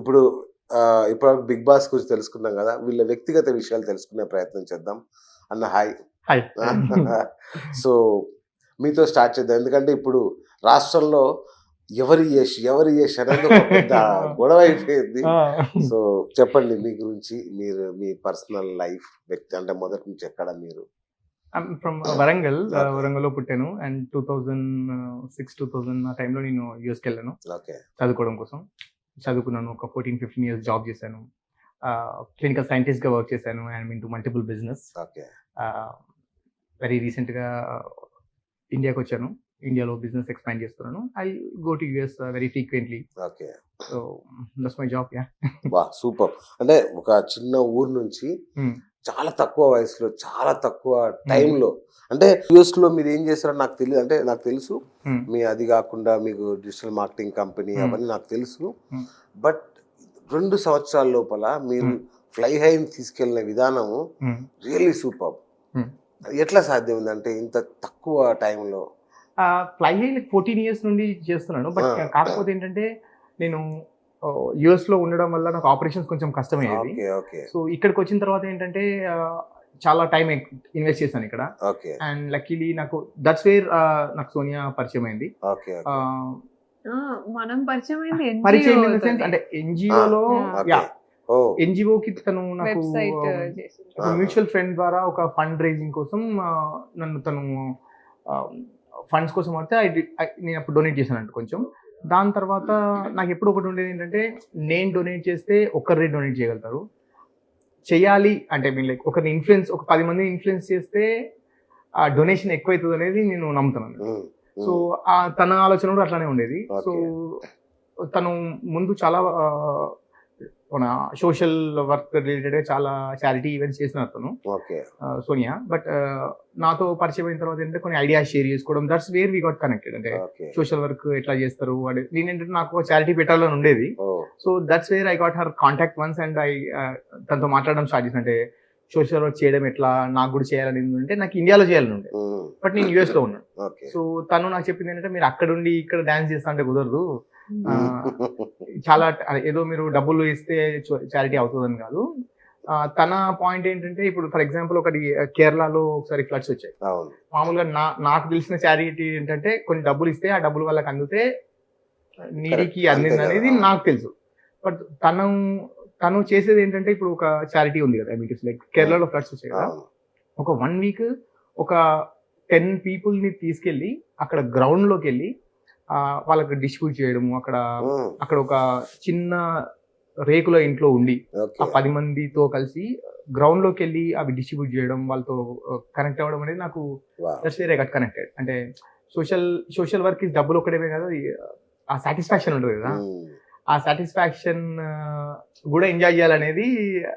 ఇప్పుడు ఇప్పుడు big boss గురించి తెలుసుకున్నాం కదా! వీళ్ళ వ్యక్తిగత విషయాలు తెలుసుకునే ప్రయత్నం చేద్దాం. అన్న హాయ్. హాయ్. సో, మీతో స్టార్ట్ చేద్దాం. ఎందుకంటే ఇప్పుడు రాష్ట్రంలో ఎవరి యష్ అనేది ఒక పెద్ద గొడవ అయిపోయింది. ఆ! సో, చెప్పండి మీ గురించి. మీరు మీ పర్సనల్ లైఫ్ అంటే మొదటి నుంచి ఎక్కడ మీరు? I'm from Warangal. ఓకే. వరంగల్‌లో పుట్టాను. అండ్ 2006, 2000 ఆ టైంలో నేను యూఎస్‌కెళ్ళాను ఓకే. చదువుకోవడం కోసం. చదువుకున్నాను. ఒక 14, 15 ఇయర్స్ జాబ్ చేశాను. క్లినికల్ సైంటిస్ట్‌గా వర్క్ చేశాను. I'm into multiple business. Okay. Very రీసెంట్‌గా ఇండియాకొచ్చాను. ఇండియాలో బిజినెస్ ఎక్స్‌పాండ్ చేస్తున్నాను. I go to US very frequently. Okay. So, that's my job. Yeah! Super. అంటే ఒక చిన్న ఊరు నుంచి హ్మ్. చాలా తక్కువ వయసులో, చాలా తక్కువ టైంలో అంటే యూఎస్‌లో మీరేం చేస్తారో నాకు తెలీదు. అంటే నాకు తెలుసు. హ్మ్. అది గాకుండా మీకు డిజిటల్ మార్కెటింగ్ కంపెనీ హ్మ్. అవన్నీ నాకు తెలుసు. హ్మ్. బట్ 2 సంవత్సరాల లోపల మీరు హ్మ్. ఫ్లై హైని తీసుకెళ్ళిన విధానము హ్మ్. Really superb. హ్మ్. ఎట్లా సాధ్యమైందంటే ఇంత తక్కువ టైంలో? ఫ్లై హై 14 ఇయర్స్ నుండి చేస్తున్నాను. బట్ ఆ! కాకపోతే ఏంటంటే నేను యూఎస్‌లో ఉండడం వల్ల నాకు ఆపరేషన్స్ కొంచెం కష్టమయ్యేది. ఓకే. ఓకే. సో, ఇక్కడికొచ్చిన తర్వాత ఏంటంటే చాలా టైం ఇన్వెస్ట్ చేశాను ఇక్కడ. ఓకే. అండ్ లక్కీలీ నాకు దట్స్ వేర్ నాకు సోనియా పరిచయం అయింది. ఓకే. ఓకే. ఆహ్, మనం పరిచయమైంది పరిచయం ఇన్ ద ఎన్‌జీఓ సెన్స్ అంటే తోటి. ఎన్‌జీఓలో ఓకే. యాహ్! ఓహ్! ఎన్‌జీఓకి తను నాకు వెబ్‌సైట్ ఒక చేసింది. మ్యూచువల్ ఫ్రెండ్ ద్వారా ఒక ఫండ్ రైజింగ్ కోసం నన్ను తను ఆహ్, ఫండ్స్ కోసం అడిగితే నేను అప్పుడు డొనేట్ చేశానంట కొంచెం. దాని తర్వాత నాకెప్పుడు ఒకటి ఉండేది ఏంటంటే, నేను డొనేట్ చేస్తే ఒక్కరే డొనేట్ చేయగలుగుతారు. చెయ్యాలి అంటే లైక్ ఒకరిని ఒక 10 మందిని ఇన్‌ఫ్లుయెన్స్ చేస్తే ఆ డొనేషన్ ఎక్కువైతదనేది నేను నమ్ముతాను. హ్మ్. సో, హ్మ్. తన ఆలోచన కూడా అట్లానే ఉండేది. So, okay. తను ముందు చాలా మన సోషల్ వర్క్ రిలేటెడ్‌గా చాలా చారిటీ ఈవెంట్స్ చేసినారు తను. ఓకే. సోనియా. బట్ నాతో పరిచయం అయిన తర్వాత ఏంటంటే కొన్ని ఐడియాస్ షేర్ చేసుకోవడం. That's where we got connected. అంటే ఓకే. సోషల్ వర్క్ ఎట్లా చేస్తారు అని నేనేంటంటే నాకు చారిటీ పెట్టాలని ఉండేది. Oh! So, that's where I got her contact once and తనతో మాట్లాడడం స్టార్ట్ చేశాను. అంటే సోషల్ వర్క్ చేయడం ఎట్లా, నాకు కూడా చేయాలని ఉంటే నాకు ఇండియాలో చేయాలని ఉండే. హ్మ్. బట్ నేను యూఎస్‌లో ఉన్నాను. ఓకే. సో, తను నాకు చెప్పింది ఏంటంటే మీరు అక్కడుండి ఇక్కడ డాన్స్ చేస్తా అంటే కుదరదు. హ్మ్. చాలా ఏదో మీరు డబ్బులు ఇస్తే చారిటీ అవుతదని కాదు. తన పాయింట్ ఏంటంటే ఇప్పుడు ఫర్ ఎగ్జాంపుల్ ఒకటి కేరళలో ఒకసారి ఫ్లడ్స్ వచ్చాయి. అవును. మామూలుగా నాకు తెలిసిన చారిటీ ఏంటంటే కొన్ని డబ్బులు ఇస్తే ఆ డబ్బులు వాళ్ళకి అందితే నీడీకి కరెక్ట్. అంతే అందిందనేది కదా! నాకు తెలుసు. బట్ తను చేసేది ఏంటంటే ఇప్పుడు ఒక చారిటీ ఉంది కదా! ఐ మీన్ లైక్ కేరళలో ఫ్లడ్స్ వచ్చాయి కదా! అవును. ఒక 1 వీక్ ఒక 10 పీపుల్‌ని తీసుకెళ్ళి అక్కడ గ్రౌండ్‌లోకెళ్ళి వాళ్ళకి డిస్ట్రిబ్యూట్ చేయడము. హ్మ్. అక్కడ ఒక చిన్న రేకుల ఇంట్లో ఉండి ఆ ఓకే. 10 మందితో కలిసి గ్రౌండ్‌లోకెళ్ళి అవి డిస్ట్రిబ్యూట్ చేయడం, వాళ్ళతో కనెక్ట్ అవ్వడం అనేది నాకు wow! That's where I got connected. అంటే సోషల్ వర్క్ డబ్బులు ఒక్కటేమే కాదు. ఆ సాటిస్ఫాక్షన్ ఉంటది కదా! హ్మ్. ఆ సాటిస్ఫాక్షన్ కూడా ఎంజాయ్ చేయాలనేది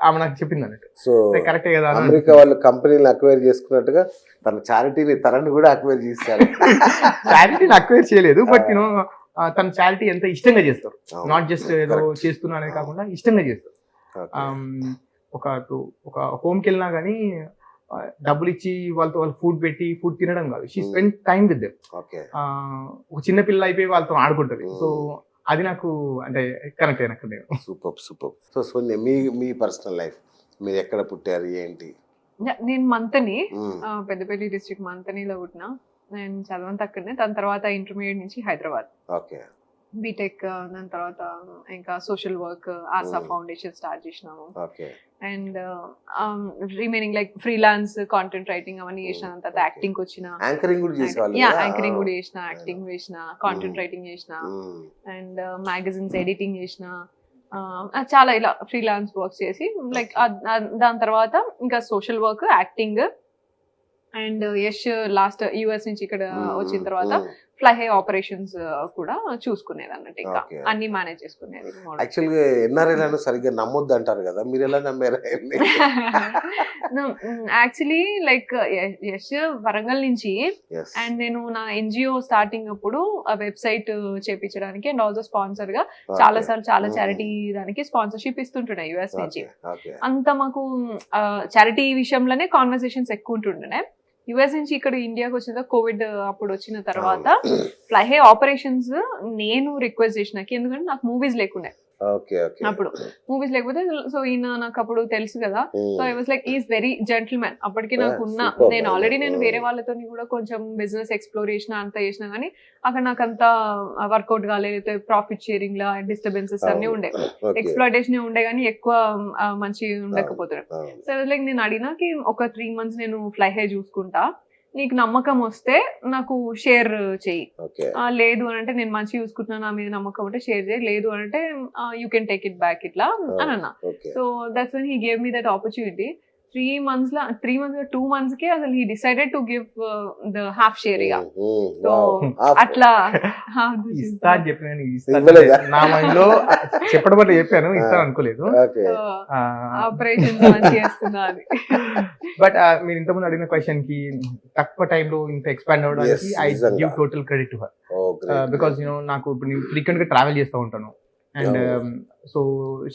ఆమె నాకు చెప్పిందన్నట్టు. సో, కరెక్టే కదా! అని అమెరికా వాళ్ళు కంపెనీని అక్వైర్ చేసుకున్నట్టుగా తనని కూడా అక్వైర్ చేశారు. చారిటీని అక్వైర్ చేయలేదు. బట్ తన చారిటీ ఎంత ఇష్టంగా చేస్తారు. అవును. నాట్ జస్ట్ ఏదో కరెక్ట్. చేస్తున్నా అనేది కాకుండా ఇష్టంగా చేస్తారు. ఓకే. ఒక హోమ్‌కెళ్ళినా గానీ డబ్బులు ఇచ్చి వాళ్ళతో ఫుడ్ పెట్టి ఫుడ్ తినడం కాదు. She spend time with them. Okay. ఒక చిన్న పిల్ల అయిపోయి వాళ్ళతో ఆడుకుంటది. సో, హ్మ్. అది నాకు అంటే కనెక్ట్ అయినక్కడ నేను. సూపర్. సో, సోనియా మీ పర్సనల్ లైఫ్ మీరు ఎక్కడ పుట్టారు? ఏంటి? నేను మంతని హ్మ్. పెద్దపల్లి డిస్ట్రిక్ట్ మంతనిలో పుట్టినా. నేను చదవంతా అక్కడనే. దాని తర్వాత ఇంటర్మీడియేట్ నుంచి హైదరాబాద్. ఓకే. బీటెక్ దాని తర్వాత ఇంకా సోషల్ వర్క్ ఆసా Hmm. ఫౌండేషన్ స్టార్ట్ చేసినాము. Okay. And remaining like freelance content writing అవన్నీ చేసిన. తర్వాత Okay. యాక్టింగ్ వచ్చిన. యాంకరింగ్ కూడా చేసేవాళ్ళు యా కదా? యాంకరింగ్ కూడా చేసిన, I యాక్టింగ్ know. చేసిన, కాంటెంట్ రైటింగ్ చేసిన, Hmm. అండ్ మ్యాగజైన్స్ ఎడిటింగ్ చేసిన. చాలా ఇలా ఫ్రీలాన్స్ వర్క్ చేసి లైక్ దాని తర్వాత ఇంకా social work, acting and Yash last US నుంచి ఇక్కడ వచ్చిన తర్వాత ఫ్లై హై ఆపరేషన్స్ కూడా చూసుకునేది అన్నట్టు. ఇంకా Okay. అన్ని మేనేజ్ చేసుకునేది. యాక్చువల్గా ఎన్ఆర్ఐలను సరిగ్గా నమ్మొద్దు అంటారు కదా, మీరు ఎలా నమ్మారు? యాక్చువల్లీ లైక్ యష్ వరంగల్ నుంచి Yes. అండ్ నేను నా ఎన్జిఓ స్టార్టింగ్ అప్పుడు ఆ వెబ్సైట్ చేపించడానికి అండ్ ఆల్సో స్పాన్సర్ గా చాలా సార్లు చాలా చారిటీ దానికి స్పాన్సర్షిప్ ఇస్తుంటుండే యుఎస్ నుంచి. ఓకే. అంత మాకు చారిటీ విషయంలోనే కాన్వర్సేషన్స్ ఎక్కువ ఉంటుండే. యుఎస్ నుంచి ఇక్కడ ఇండియాకి వచ్చిన కోవిడ్ అప్పుడు వచ్చిన తర్వాత ఫ్లై హై ఆపరేషన్స్ నేను రిక్వెస్ట్ చేసినాకి, ఎందుకంటే నాకు మూవీస్ లేకుండే. ఓకే ఓకే అప్పుడు మూవీస్ లేకపోతే సో ఈయన నాకు అప్పుడు తెలుసు కదా. So I was like is very gentleman. అప్పటికి నాకు ఉన్న నేను ఆల్రెడీ వేరే వాళ్ళతో కూడా కొంచెం బిజినెస్ ఎక్స్ప్లోర్ చేసిన అంత చేసినా కానీ అక్కడ నాకు అంత వర్కౌట్ కాలేదు. ప్రాఫిట్ షేరింగ్ లా డిస్టర్బెన్సెస్ అన్ని ఉండే, ఎక్స్ప్లాయిటేషన్ ఉండే కానీ ఎక్కువ మంచి ఉండకపోతున్నాయి. సో లైక్ నేను అడిగినాకి ఒక 3 months నేను ఫ్లై హై చూసుకుంటా, నీకు నమ్మకం వస్తే నాకు షేర్ చెయ్యి, లేదు అని అంటే నేను మంచి చూసుకుంటున్నా, నా మీద నమ్మకం ఉంటే షేర్ చేయి, లేదు అని అంటే you can take it back ఇట్లా అని అన్నా. So that's when he gave me that opportunity. 2 months కి అసలు he decided to give the half share. ఇక సో అట్లా ఇస్తా అని చెప్పిన నా మైండ్ లో చెప్పడం వల్ల చెప్పాను, ఇస్తాను అనుకోలేదు. ఆపరేషన్ చేస్తున్నా అది. బట్ మీరు ఇంతకుముందు అడిగిన క్వశ్చన్ కి తక్కువ టైంలో ఇంత ఎక్స్పాండ్ అవ్వడానికి I give total credit to her. Because నాకు ఇప్పుడు నేను ఫ్రీక్వెంట్ గా ట్రావెల్ చేస్తూ ఉంటాను, and so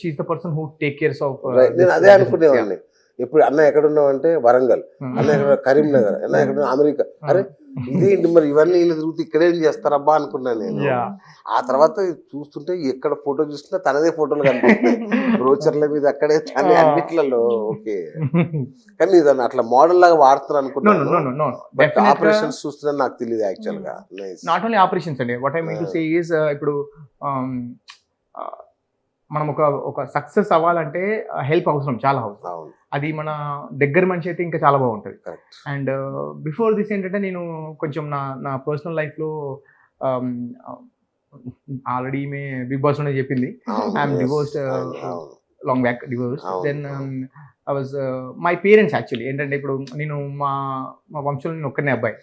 she is the person who take cares of. నేను అదే అనుకునేవాడిని, ఇప్పుడు అన్న ఎక్కడున్నావు అంటే వరంగల్, అన్న ఎక్కడ కరీంనగర్, అన్న ఎక్కడ అమెరికా. అరే ఇదేంటి మరి ఇవన్నీ వీళ్ళు తిరుగుతూ ఇక్కడేం చేస్తారబ్బా అనుకున్నాను నేను. ఆ తర్వాత చూస్తుంటే ఎక్కడ ఫోటో చూసినా తనదే ఫోటోలు కనిపిస్తాయి బ్రోచర్ల మీద, అక్కడే తనే అన్నిట్లలో. ఓకే, కానీ దాన్ని అట్లా మోడల్ లాగా వాడుతారు అనుకున్నాను. బట్ ఆపరేషన్స్ చూస్తున్నా నాకు తెలియదు యాక్చువల్ గా. నాట్ ఓన్లీ ఆపరేషన్స్ అండి, what I mean to say is ఇప్పుడు మనం ఒక సక్సెస్ అవ్వాలంటే హెల్ప్ అవసరం, చాలా అవసరం. అది మన దగ్గర మనిషి అయితే ఇంకా చాలా బాగుంటుంది. అండ్ బిఫోర్ దిస్ ఏంటంటే నేను కొంచెం నా పర్సనల్ లైఫ్లో ఆల్రెడీ ఈమె బిగ్ బాస్ లోనే చెప్పింది, I'm divorced long back divorce. Then I was my parents actually ఏంటంటే ఇప్పుడు నేను మా వంశంలో నేను ఒక్కనే అబ్బాయి.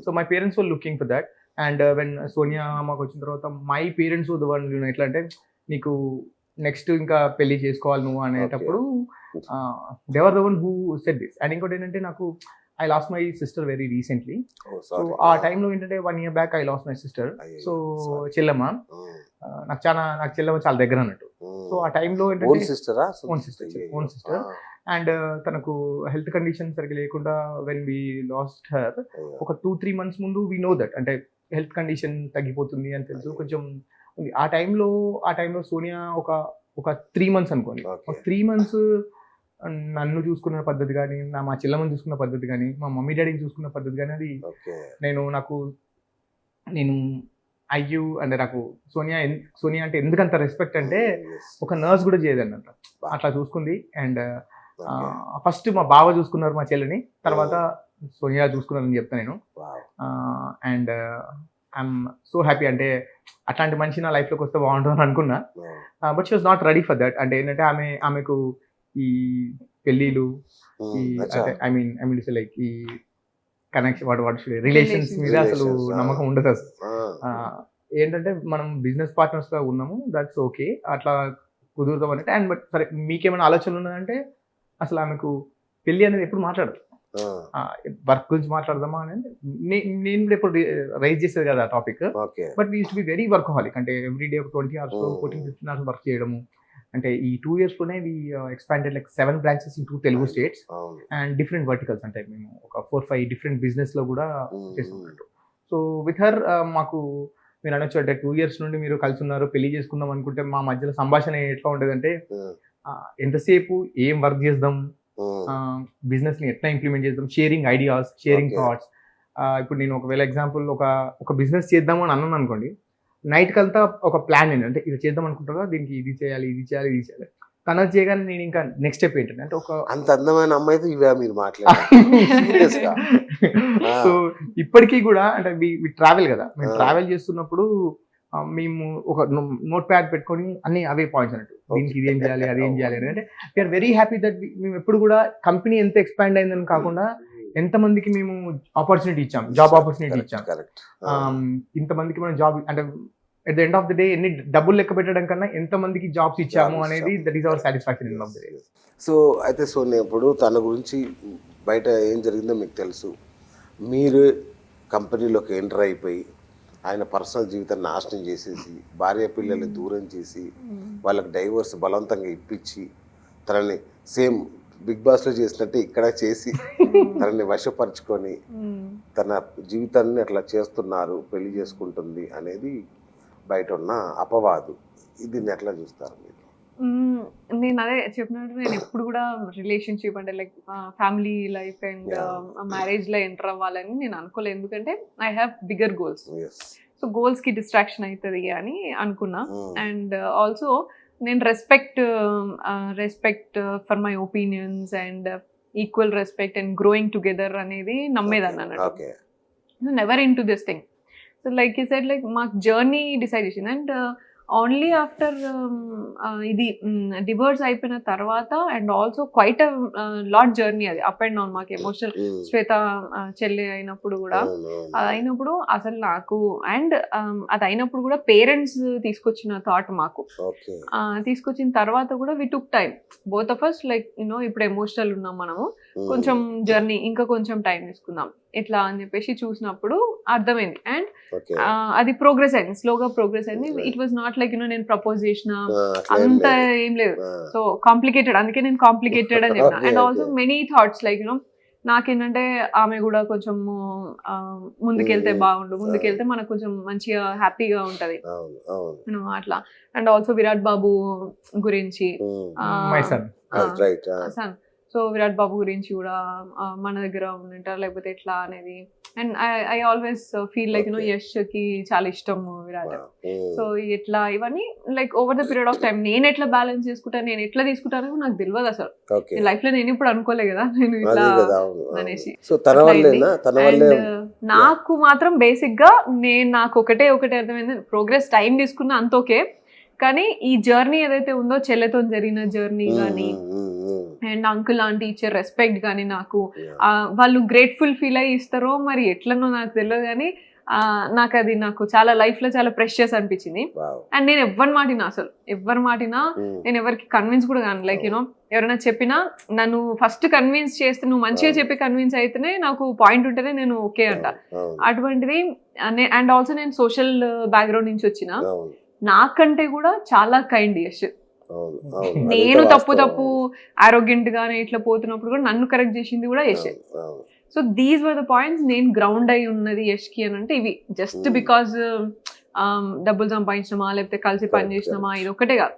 So my parents were looking for that. And when Sonia మాకు వచ్చిన తర్వాత మై పేరెంట్స్ ద వన్ ఎట్లా అంటే నీకు నెక్స్ట్ ఇంకా పెళ్లి చేసుకోవాలి నువ్వు అనేటప్పుడు they were the one who said this. And ఇంకోటి ఏంటంటే నాకు I lost my sister very recently. So ఆ టైంలో ఏంటంటే 1 year back I lost my sister. So చెల్లెమ్మ నాకు చెల్లెమ్మ చాలా దగ్గర అన్నట్టు. సో ఆ టైంలో ఏంటంటే ఓన్ సిస్టర్. అండ్ తనకు హెల్త్ కండిషన్ సరిగ్గా లేకుండా వెన్ వీ లాస్ట్ హర్ ఒక 2-3 months ముందు వీ నో దట్ అంటే హెల్త్ కండిషన్ తగ్గిపోతుంది అని తెలుసు కొంచెం ఉంది. ఆ టైంలో సోనియా ఒక 3 months అనుకోండి, 3 months నన్ను చూసుకున్న పద్ధతి కానీ, మా చెల్లెమ్మని చూసుకున్న పద్ధతి కానీ, మా మమ్మీ డాడీని చూసుకున్న పద్ధతి కానీ, అది నేను అయ్యూ అంటే నాకు సోనియా అంటే ఎందుకంత రెస్పెక్ట్ అంటే ఒక నర్స్ కూడా చేయదన్నట్టు అట్లా చూసుకుంది. అండ్ ఫస్ట్ మా బావ చూసుకున్నారు మా చెల్లిని, తర్వాత సోనియా చూసుకున్నారని చెప్తాను నేను. అండ్ ఐఎమ్ సో హ్యాపీ, అంటే అట్లాంటి మనిషి నా లైఫ్లోకి వస్తే బాగుంటుంది అనుకున్నా. But she was not ready for that. అంటే ఏంటంటే ఆమెకు ఈ పెళ్ళిళ్ళు, ఈ అంటే ఐ మీన్ లైక్ ఈ కనెక్షన్ రిలేషన్స్ మీద అసలు నమ్మకం ఉండదు అసలు. ఏంటంటే మనం బిజినెస్ పార్ట్నర్స్ గా ఉన్నాము, దట్స్ ఓకే, అట్లా కుదురుతాం అంటే. అండ్ బట్ సరే మీకేమైనా ఆలోచనలు ఉన్నదంటే అసలు ఆమెకు పెళ్లి అనేది ఎప్పుడు మాట్లాడదు, వర్క్ గురించి మాట్లాడదామా అనేది నేను ఎప్పుడు రైజ్ చేసేది కదా topic. But we used to be very workaholic, అంటే every day 20 hours 14-15 hours work చేయడము. అంటే ఈ 2 years లోనే we expanded like 7 branches in 2 Telugu states and different verticals. అంటే మేము ఒక 4-5 డిఫరెంట్ బిజినెస్ లో కూడా చేస్తున్నట్టు. సో విత్ హర్ మాకు మీరు అనొచ్చు అంటే 2 years నుండి మీరు కలిసి ఉన్నారు, పెళ్లి చేసుకుందాం అనుకుంటే మా మధ్యలో సంభాషణ ఎట్లా ఉండేదంటే ఎంతసేపు ఏం వర్క్ చేద్దాం, బిజినెస్ ని ఎట్లా ఇంప్లిమెంట్ చేద్దాం, షేరింగ్ ఐడియాస్, షేరింగ్ థాట్స్. ఇప్పుడు నేను ఒకవేళ ఎగ్జాంపుల్ ఒక బిజినెస్ చేద్దాము అని అన్నాను అనుకోండి, నైట్ కంతా ఒక ప్లాన్ ఏంటంటే ఇది చేద్దాం అనుకుంటారా, దీనికి ఇది చేయాలి. కనెక్ట్ చేయగానే నేను ఇంకా నెక్స్ట్ స్టెప్ ఏంటంటే అంటే ఒక అంత అందమైన అమ్మాయితో ఇవే మీరు మాట్లాడారు. సో ఇప్పటికీ కూడా అంటే ట్రావెల్ కదా, మేము ట్రావెల్ చేస్తున్నప్పుడు మేము ఒక నోట్ ప్యాడ్ పెట్టుకొని అన్ని అవే పాయింట్స్ అన్నట్టు, దీనికి ఇదేం చేయాలి అదేం చేయాలి అని. అంటే వీఆర్ వెరీ హ్యాపీ దట్ మేము ఎప్పుడు కూడా కంపెనీ ఎంత ఎక్స్పాండ్ అయిందని కాకుండా ఎంతమందికి మేము ఆపర్చునిటీ ఇచ్చాం, జాబ్ ఆపర్చునిటీ ఇచ్చాం. ఇంతమందికి మనం జాబ్ అంటే at the end of the day ఎన్ని డబ్బులు లెక్క పెట్టడం కన్నా ఎంతమందికి జాబ్స్ ఇచ్చాము అనేది that is our satisfaction in of the day. So అయితే సోనియా ఇప్పుడు తన గురించి బయట ఏం జరిగిందో మీకు తెలుసు. మీరు కంపెనీలోకి ఎంటర్ అయిపోయి ఆయన పర్సనల్ జీవితాన్ని నాశనం చేసేసి, భార్య పిల్లల్ని దూరం చేసి, వాళ్ళకి డైవర్స్ బలవంతంగా ఇప్పించి, తనని సేమ్ బిగ్ బాస్లో చేసినట్టు ఇక్కడ చేసి తనని వశపరుచుకొని తన జీవితాన్ని అట్లా చేస్తున్నారు, పెళ్లి చేసుకుంటుంది అనేది బయట ఉన్న అపవాదు. దీన్ని ఎట్లా చూస్తారు మీరు? నేను అదే చెప్పినట్టు నేను ఎప్పుడు కూడా రిలేషన్షిప్ అంటే like family life and marriage లో ఎంటర్ అవ్వాలని నేను అనుకోలేదు, ఎందుకంటే I have bigger goals. Yes. So goals కి డిస్ట్రాక్షన్ అవుతుంది అని అనుకున్నా. అండ్ ఆల్సో నేను respect for my opinions and equal respect and growing together అనేది నమ్మేదాన్ని అన్నట్టు. Okay. Never in to this thing. So like ఈ సైడ్ లైక్ మాకు జర్నీ డిసైడ్ చేసింది. అండ్ ఓన్లీ ఆఫ్టర్ ఇది డివోర్స్ అయిపోయిన తర్వాత and also quite lot journey అది up and down మాకు ఎమోషనల్. శ్వేత చెల్లి అయినప్పుడు కూడా అది అయినప్పుడు అసలు నాకు అండ్ అది అయినప్పుడు కూడా పేరెంట్స్ తీసుకొచ్చిన థాట్ మాకు తీసుకొచ్చిన తర్వాత కూడా we took time both of us like you know ఇప్పుడు ఎమోషనల్ ఉన్నాం మనము, కొంచెం జర్నీ ఇంకా కొంచెం టైం తీసుకుందాం ఇట్లా అని చెప్పేసి చూసినప్పుడు అర్థమైంది. అండ్ అది ప్రోగ్రెస్ అయింది, స్లోగా ప్రోగ్రెస్ అయింది. It was not like you know నేను ప్రపోజ్ చేసిన అంత ఏం లేదు. సో కాంప్లికేటెడ్, అందుకే నేను కాంప్లికేటెడ్ అని చెప్పిన. And also many thoughts like you know నాకేంటంటే ఆమె కూడా కొంచెం ముందుకెళ్తే బాగుండు, ముందుకెళ్తే మనకు కొంచెం మంచిగా హ్యాపీగా ఉంటది అట్లా. అండ్ ఆల్సో విరాట్ బాబు గురించి సన్, సో విరాట్ బాబు గురించి కూడా మన దగ్గర ఉంటారు లేకపోతే ఎట్లా అనేది. And I always feel like you know Yash కి చాలా ఇష్టం విరాట్. సో ఎట్లా ఇవన్నీ like over the period of time నేను ఎట్లా బ్యాలెన్స్ చేసుకుంటాను, నేను ఎట్లా తీసుకుంటానో నాకు తెలియదు అసలు. లైఫ్ లో నేను ఇప్పుడు అనుకోలే కదా నేను ఇట్లా అనేసి. అండ్ నాకు మాత్రం బేసిక్ గా నాకు ఒకటే అర్థమైంది, ప్రోగ్రెస్ టైం తీసుకున్నా అంత ఓకే, కానీ ఈ జర్నీ ఏదైతే ఉందో చెల్లెతో జరిగిన జర్నీ కానీ అండ్ అంకుల్ ఆంటీ ఇచ్చే రెస్పెక్ట్ కానీ నాకు వాళ్ళు గ్రేట్ఫుల్ ఫీల్ అయ్యి ఇస్తారో మరి ఎట్లనో నాకు తెలియదు, కానీ నాకు చాలా లైఫ్ లో చాలా ప్రెషియస్ అనిపించింది. అండ్ నేను ఎవరి మాటినా నేను ఎవరికి కన్విన్స్ కూడా కాను. లైక్ యూనో ఎవరైనా చెప్పినా నన్ను ఫస్ట్ కన్విన్స్ చేస్తే, నువ్వు మంచిగా చెప్పి కన్విన్స్ అయితేనే నాకు పాయింట్ ఉంటేనే నేను ఓకే అంట. అటువంటిది. అండ్ ఆల్సో నేను సోషల్ బ్యాక్గ్రౌండ్ నుంచి వచ్చిన, నాకంటే కూడా చాలా కైండ్ యష్. నేను తప్పు ఆరోగ్యంట్ గానే ఇట్లా పోతున్నప్పుడు కూడా నన్ను కరెక్ట్ చేసింది కూడా Yash. So these were the points. నేను గ్రౌండ్ అయి ఉన్నది యష్ కి అని అంటే ఇవి జస్ట్ బికాజ్ డబ్బులు సంపాదించినమా లేకపోతే కలిసి పని చేసినామా ఇది ఒకటే కాదు.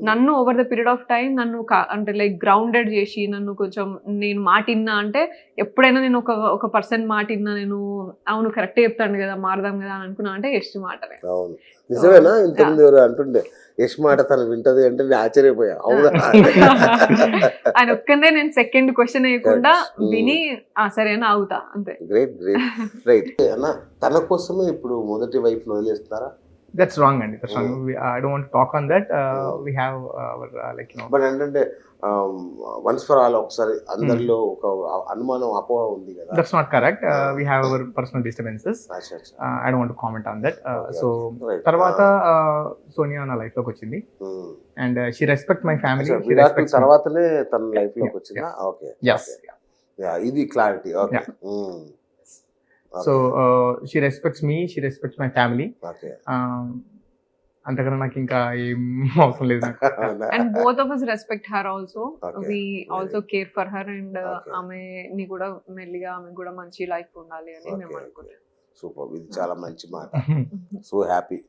నన్ను over the period of time నన్ను అంటే లైక్ గ్రౌండెడ్ చేసి నన్ను కొంచెం నేను మాటిన్నా అంటే ఎప్పుడైనా నేను ఒక పర్సన్ మాటిన్నా నేను అవును కరెక్ట్ చెప్తాను కదా మారదాం కదా అని అనుకున్నా అంటే యష్ మాటనే. నిజమేనా? ఇంతకుముందు ఎవరు అంటుండే యష్ మాట తను వింటది అంటే నేను ఆశ్చర్యపోయా. అవునా? ఆయన ఒక్కదే నేను సెకండ్ క్వశ్చన్ వేయకుండా విని సరేనా అవుతా అంతే. గ్రేట్ రైట్ అన్న. తన కోసమే ఇప్పుడు మొదటి వైఫ్ వదిలేస్తారా? That's wrong, and that's wrong. I don't want to talk on that. We have our like you know. But ఏంటంటే వన్స్ ఫర్ ఆల్ ఒకసారి అందరిలో ఒక అనుమానం అపోహ ఉంది కదా. That's not correct. We have our personal disturbances. I don't want to comment on that. So తర్వాత సోనియా నా లైఫ్ లోకి వచ్చింది and she respect my family. She respects తర్వాతనే తన లైఫ్ లోకి వచ్చిందా? ఓకే. Yes. ఇది clarity. Okay. So she respects me, she respects my family. Okay. అంతకన్నా నాకు ఇంకా ఏం అవసరం లేదు. And both of us respect her also. We also care for her and ఆమెని కూడా మెల్లిగా ఆమె కూడా మంచి లైఫ్ ఉండాలి అని మేము అనుకుంటాం. సూపర్. ఇది చాలా మంచి మాట. So happy.